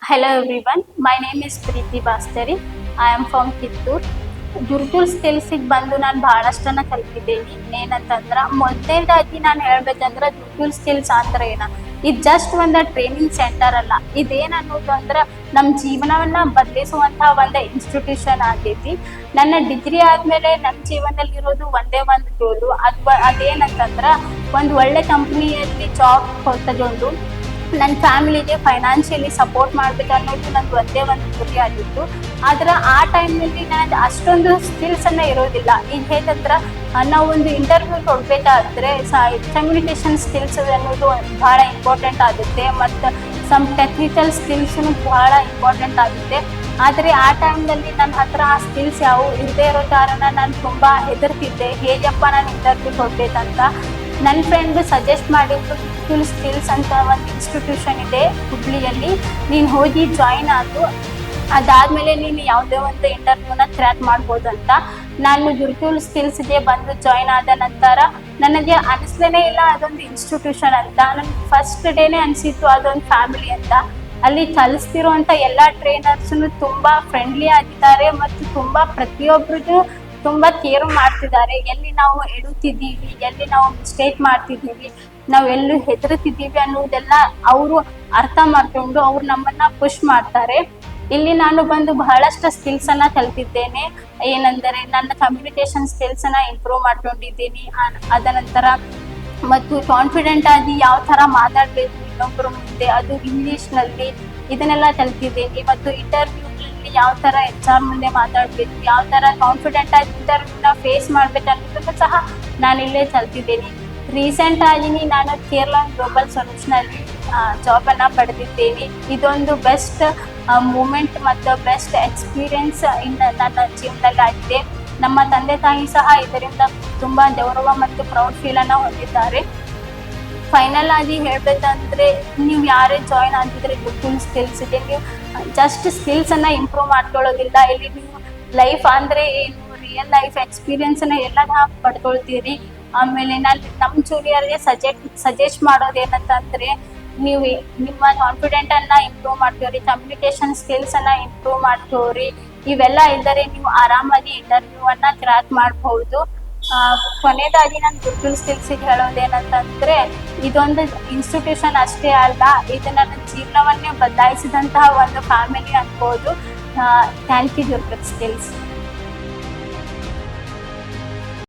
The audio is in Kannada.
Hello everyone, my name is Preeti Bastari. I am from Kittur. ಗುರುತುಲ್ ಸ್ಕಿಲ್ಸಿಗೆ ಬಂದು ನಾನು ಭಾಳಷ್ಟನ್ನು ಕಲ್ತಿದ್ದೀನಿ. ಏನಂತಂದ್ರೆ ಮೊದಲನೇದಾಗಿ ನಾನು ಹೇಳ್ಬೇಕಂದ್ರೆ ಗುರುತುಲ್ ಸ್ಕಿಲ್ಸ್ ಅಂದ್ರೆ ಏನು, ಇದು ಜಸ್ಟ್ ಒಂದು ಟ್ರೈನಿಂಗ್ ಸೆಂಟರ್ ಅಲ್ಲ. ಇದೇನು ಅನ್ನೋದು ಅಂದ್ರೆ ನಮ್ಮ ಜೀವನವನ್ನು ಬದಲಿಸುವಂಥ ಒಂದು ಇನ್ಸ್ಟಿಟ್ಯೂಷನ್ ಆಗೈತಿ. ನನ್ನ ಡಿಗ್ರಿ ಆದಮೇಲೆ ನನ್ನ ಜೀವನದಲ್ಲಿರೋದು ಒಂದೇ ಒಂದು ಗೋಲು, ಅದೇನಂತಂದ್ರೆ ಒಂದು ಒಳ್ಳೆ ಕಂಪ್ನಿಯಲ್ಲಿ ಜಾಬ್ ತಗೊಂಡು ನನ್ನ ಫ್ಯಾಮಿಲಿಗೆ ಫೈನಾನ್ಷಿಯಲಿ ಸಪೋರ್ಟ್ ಮಾಡಬೇಕು ಅನ್ನೋದು ನಂದು ಒಂದೇ ಒಂದು ಗುರಿ ಆಗಿತ್ತು. ಆದ್ರೆ ಆ ಟೈಮ್ನಲ್ಲಿ ನನಗೆ ಅಷ್ಟೊಂದು ಸ್ಕಿಲ್ಸನ್ನು ಇರೋದಿಲ್ಲ. ಈಗ ಹೇಗಂದ್ರೆ ನಾವು ಒಂದು ಇಂಟರ್ವ್ಯೂ ಕೊಡಬೇಕಾದ್ರೆ ಕಮ್ಯುನಿಕೇಷನ್ ಸ್ಕಿಲ್ಸ್ ಅನ್ನೋದು ಭಾಳ ಇಂಪಾರ್ಟೆಂಟ್ ಆಗುತ್ತೆ, ಮತ್ತು ಸಮ್ ಟೆಕ್ನಿಕಲ್ ಸ್ಕಿಲ್ಸೂ ಭಾಳ ಇಂಪಾರ್ಟೆಂಟ್ ಆಗುತ್ತೆ. ಆದರೆ ಆ ಟೈಮ್ನಲ್ಲಿ ನನ್ನ ಹತ್ರ ಆ ಸ್ಕಿಲ್ಸ್ ಯಾವುವು ಇರದೇ ಇರೋ ಕಾರಣ ನಾನು ತುಂಬ ಹೆದರ್ತಿದ್ದೆ, ಹೇಗಪ್ಪ ನಾನು ಇಂಟರ್ವ್ಯೂ ಕೊಡಬೇಕಂತ. ನನ್ನ ಫ್ರೆಂಡ್ ಸಜೆಸ್ಟ್ ಮಾಡಿದ್ದು ಗುರುತುಲ್ ಸ್ಕಿಲ್ಸ್ ಅಂತ ಒಂದು ಇನ್ಸ್ಟಿಟ್ಯೂಷನ್ ಇದೆ ಹುಬ್ಳಿಯಲ್ಲಿ, ನೀನು ಹೋಗಿ ಜಾಯಿನ್ ಆದು, ಅದಾದಮೇಲೆ ನೀನು ಯಾವುದೇ ಒಂದು ಇಂಟರ್ವ್ಯೂನ ಕ್ರ್ಯಾಕ್ ಮಾಡ್ಬೋದು ಅಂತ. ನಾನು ಗುರುತುಲ್ ಸ್ಕಿಲ್ಸ್ಗೆ ಬಂದು ಜಾಯಿನ್ ಆದ ನಂತರ ನನಗೆ ಅನಿಸ್ಲೇ ಇಲ್ಲ ಅದೊಂದು ಇನ್ಸ್ಟಿಟ್ಯೂಷನ್ ಅಂತ. ನನಗೆ ಫಸ್ಟ್ ಡೇನೇ ಅನಿಸಿತ್ತು ಅದೊಂದು ಫ್ಯಾಮಿಲಿ ಅಂತ. ಅಲ್ಲಿ ಕಲಿಸ್ತಿರುವಂಥ ಎಲ್ಲ ಟ್ರೈನರ್ಸೂ ತುಂಬ ಫ್ರೆಂಡ್ಲಿ ಆಗಿದ್ದಾರೆ, ಮತ್ತು ತುಂಬ ಪ್ರತಿಯೊಬ್ಬರಿಗೂ ತುಂಬ ಕೇರ್ ಮಾಡ್ತಿದ್ದಾರೆ. ಎಲ್ಲಿ ನಾವು ಎಡುತ್ತಿದ್ದೀವಿ, ಎಲ್ಲಿ ನಾವು ಮಿಸ್ಟೇಕ್ ಮಾಡ್ತಿದ್ದೀವಿ, ನಾವು ಎಲ್ಲಿ ಹೆದರುತ್ತಿದ್ದೀವಿ ಅನ್ನೋದೆಲ್ಲ ಅವರು ಅರ್ಥ ಮಾಡ್ಕೊಂಡು ಅವ್ರು ನಮ್ಮನ್ನು ಪುಷ್ ಮಾಡ್ತಾರೆ. ಇಲ್ಲಿ ನಾನು ಬಂದು ಬಹಳಷ್ಟು ಸ್ಕಿಲ್ಸನ್ನು ಕಲ್ತಿದ್ದೇನೆ. ಏನೆಂದರೆ ನನ್ನ ಕಮ್ಯುನಿಕೇಷನ್ ಸ್ಕಿಲ್ಸನ್ನು ಇಂಪ್ರೂವ್ ಮಾಡ್ಕೊಂಡಿದ್ದೀನಿ. ಅದ ನಂತರ ಮತ್ತು ಕಾನ್ಫಿಡೆಂಟ್ ಆಗಿ ಯಾವ ಥರ ಮಾತಾಡಬೇಕು ಇನ್ನೊಬ್ಬರ ಮುಂದೆ, ಅದು ಇಂಗ್ಲೀಷ್ನಲ್ಲಿ, ಇದನ್ನೆಲ್ಲ ಕಲ್ತಿದ್ದೀನಿ. ಮತ್ತು ಇಂಟರ್ವ್ಯೂನಲ್ಲಿ ಯಾವ ಥರ HR ಮುಂದೆ ಮಾತಾಡಬೇಕು, ಯಾವ ಥರ ಕಾನ್ಫಿಡೆಂಟ್ ಆಗಿ ಇಂಟರ್ವ್ಯೂನ ಫೇಸ್ ಮಾಡಬೇಕು ಅನ್ನೋದನ್ನು ಸಹ ನಾನು ಇಲ್ಲೇ ಕಲ್ತಿದ್ದೀನಿ. ರೀಸೆಂಟಾಗಿ ನಾನು ಕೇರಳ ಗ್ಲೋಬಲ್ ಸೊಲ್ಯೂಷನಲ್ಲಿ ಜಾಬನ್ನು ಪಡೆದಿದ್ದೇನೆ. ಇದೊಂದು ಬೆಸ್ಟ್ ಮೂಮೆಂಟ್ ಮತ್ತು ಬೆಸ್ಟ್ ಎಕ್ಸ್ಪೀರಿಯನ್ಸ್ ನನ್ನ ಜೀವನದಲ್ಲಿ ಆಗಿದೆ. ನಮ್ಮ ತಂದೆ ತಾಯಿ ಸಹ ಇದರಿಂದ ತುಂಬ ಗೌರವ ಮತ್ತು ಪ್ರೌಡ್ ಫೀಲನ್ನು ಹೊಂದಿದ್ದಾರೆ. ಫೈನಲ್ ಆಗಿ ಹೇಳಬೇಕಂದ್ರೆ, ನೀವು ಯಾರೇ ಜಾಯಿನ್ ಆಗಿದ್ರೆ ಗುರುತುಲ್ ಸ್ಕಿಲ್ಸ್ಗೆ, ನೀವು ಜಸ್ಟ್ ಸ್ಕಿಲ್ಸನ್ನು ಇಂಪ್ರೂವ್ ಮಾಡ್ಕೊಳ್ಳೋದಿಲ್ಲ, ಇಲ್ಲಿ ನೀವು ಲೈಫ್ ಅಂದರೆ ಏನು, ರಿಯಲ್ ಲೈಫ್ ಎಕ್ಸ್ಪೀರಿಯನ್ಸನ್ನು ಎಲ್ಲ ಪಡ್ಕೊಳ್ತೀರಿ. ಆಮೇಲೆ ನಾನು ನಮ್ಮ ಜೂನಿಯರ್ಗೆ ಸಜೆಸ್ಟ್ ಮಾಡೋದು ಏನಂತಂದರೆ, ನೀವು ನಿಮ್ಮ ಕಾನ್ಫಿಡೆಂಟನ್ನು ಇಂಪ್ರೂವ್ ಮಾಡ್ತೀವ್ರಿ, ಕಮ್ಯುನಿಕೇಷನ್ ಸ್ಕಿಲ್ಸನ್ನು ಇಂಪ್ರೂವ್ ಮಾಡ್ತೀವ್ರಿ. ಇವೆಲ್ಲ ಇದ್ದರೆ ನೀವು ಆರಾಮಾಗಿ ಇಂಟರ್ವ್ಯೂವನ್ನು ಕ್ರ್ಯಾಕ್ ಮಾಡಬಹುದು. ಕೊನೆಯದಾಗಿ ನಾನು ಗುರುತುಲ್ ಸ್ಕಿಲ್ಸಿಗೆ ಹೇಳೋದೇನಂತಂದರೆ, ಇದೊಂದು ಇನ್ಸ್ಟಿಟ್ಯೂಷನ್ ಅಷ್ಟೇ ಅಲ್ಲ, ಇದು ನನ್ನ ಜೀವನವನ್ನೇ ಬದಲಾಯಿಸಿದಂತಹ ಒಂದು ಫ್ಯಾಮಿಲಿ ಅನ್ಬೋದು. ಥ್ಯಾಂಕ್ ಯು ಗುರುತುಲ್ ಸ್ಕಿಲ್ಸ್.